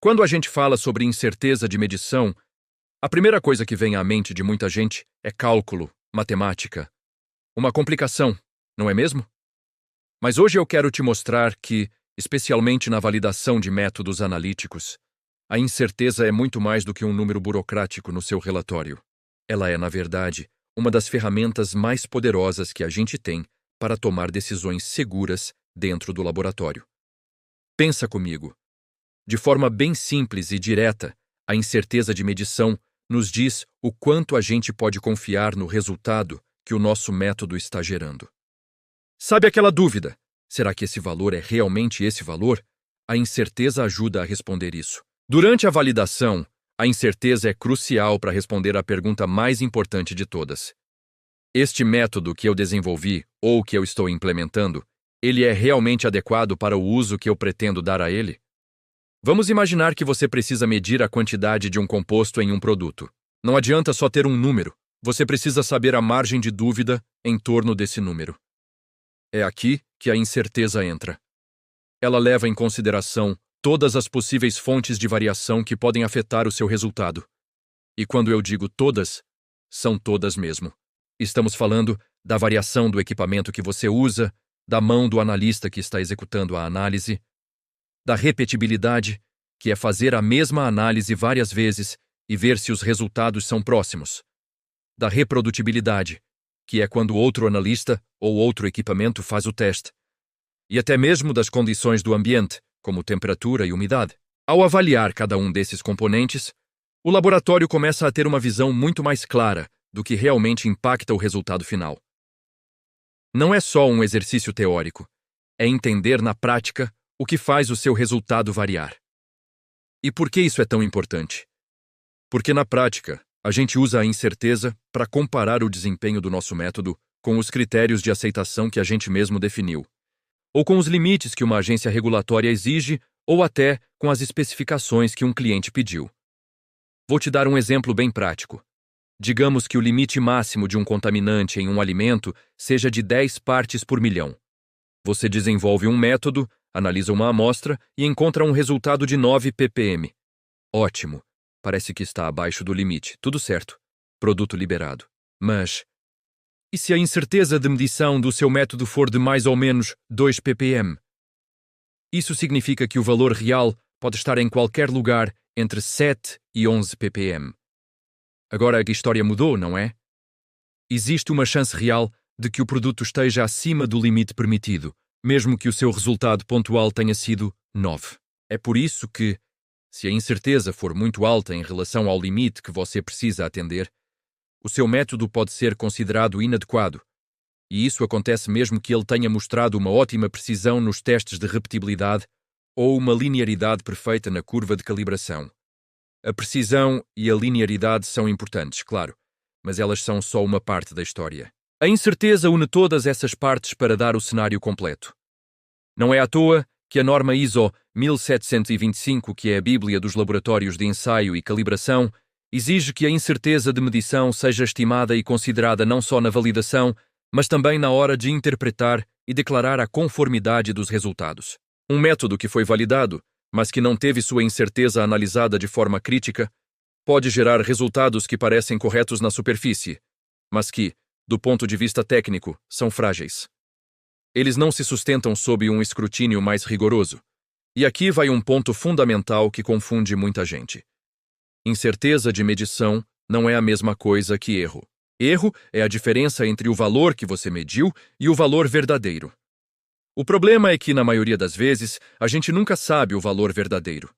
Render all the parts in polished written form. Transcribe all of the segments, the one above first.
Quando a gente fala sobre incerteza de medição, a primeira coisa que vem à mente de muita gente é cálculo, matemática. Uma complicação, não é mesmo? Mas hoje eu quero te mostrar que, especialmente na validação de métodos analíticos, a incerteza é muito mais do que um número burocrático no seu relatório. Ela é, na verdade, uma das ferramentas mais poderosas que a gente tem para tomar decisões seguras dentro do laboratório. Pensa comigo. De forma bem simples e direta, a incerteza de medição nos diz o quanto a gente pode confiar no resultado que o nosso método está gerando. Sabe aquela dúvida? Será que esse valor é realmente esse valor? A incerteza ajuda a responder isso. Durante a validação, a incerteza é crucial para responder à pergunta mais importante de todas. Este método que eu desenvolvi ou que eu estou implementando, ele é realmente adequado para o uso que eu pretendo dar a ele? Vamos imaginar que você precisa medir a quantidade de um composto em um produto. Não adianta só ter um número, você precisa saber a margem de dúvida em torno desse número. É aqui que a incerteza entra. Ela leva em consideração todas as possíveis fontes de variação que podem afetar o seu resultado. E quando eu digo todas, são todas mesmo. Estamos falando da variação do equipamento que você usa, da mão do analista que está executando a análise, da repetibilidade, que é fazer a mesma análise várias vezes e ver se os resultados são próximos, da reprodutibilidade, que é quando outro analista ou outro equipamento faz o teste, e até mesmo das condições do ambiente, como temperatura e umidade. Ao avaliar cada um desses componentes, o laboratório começa a ter uma visão muito mais clara do que realmente impacta o resultado final. Não é só um exercício teórico, é entender na prática o que faz o seu resultado variar. E por que isso é tão importante? Porque na prática, a gente usa a incerteza para comparar o desempenho do nosso método com os critérios de aceitação que a gente mesmo definiu, ou com os limites que uma agência regulatória exige, ou até com as especificações que um cliente pediu. Vou te dar um exemplo bem prático. Digamos que o limite máximo de um contaminante em um alimento seja de 10 partes por milhão. Você desenvolve um método, analisa uma amostra e encontra um resultado de 9 ppm. Ótimo. Parece que está abaixo do limite. Tudo certo. Produto liberado. Mas, e se a incerteza de medição do seu método for de mais ou menos 2 ppm? Isso significa que o valor real pode estar em qualquer lugar entre 7 e 11 ppm. Agora a história mudou, não é? Existe uma chance real de que o produto esteja acima do limite permitido, mesmo que o seu resultado pontual tenha sido 9. É por isso que, se a incerteza for muito alta em relação ao limite que você precisa atender, o seu método pode ser considerado inadequado, e isso acontece mesmo que ele tenha mostrado uma ótima precisão nos testes de repetibilidade ou uma linearidade perfeita na curva de calibração. A precisão e a linearidade são importantes, claro, mas elas são só uma parte da história. A incerteza une todas essas partes para dar o cenário completo. Não é à toa que a norma ISO 1725, que é a Bíblia dos laboratórios de ensaio e calibração, exige que a incerteza de medição seja estimada e considerada não só na validação, mas também na hora de interpretar e declarar a conformidade dos resultados. Um método que foi validado, mas que não teve sua incerteza analisada de forma crítica, pode gerar resultados que parecem corretos na superfície, mas que, do ponto de vista técnico, são frágeis. Eles não se sustentam sob um escrutínio mais rigoroso. E aqui vai um ponto fundamental que confunde muita gente. Incerteza de medição não é a mesma coisa que erro. Erro é a diferença entre o valor que você mediu e o valor verdadeiro. O problema é que, na maioria das vezes, a gente nunca sabe o valor verdadeiro.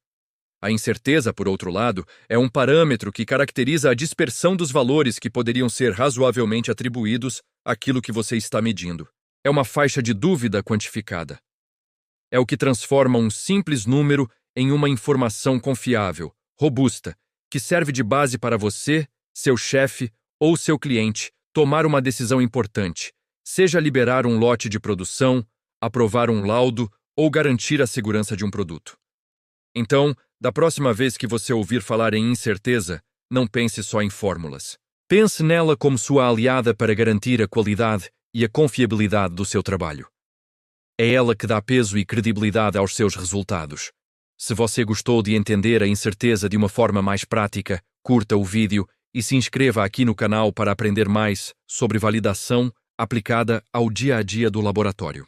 A incerteza, por outro lado, é um parâmetro que caracteriza a dispersão dos valores que poderiam ser razoavelmente atribuídos àquilo que você está medindo. É uma faixa de dúvida quantificada. É o que transforma um simples número em uma informação confiável, robusta, que serve de base para você, seu chefe ou seu cliente tomar uma decisão importante, seja liberar um lote de produção, aprovar um laudo ou garantir a segurança de um produto. Então, da próxima vez que você ouvir falar em incerteza, não pense só em fórmulas. Pense nela como sua aliada para garantir a qualidade e a confiabilidade do seu trabalho. É ela que dá peso e credibilidade aos seus resultados. Se você gostou de entender a incerteza de uma forma mais prática, curta o vídeo e se inscreva aqui no canal para aprender mais sobre validação aplicada ao dia a dia do laboratório.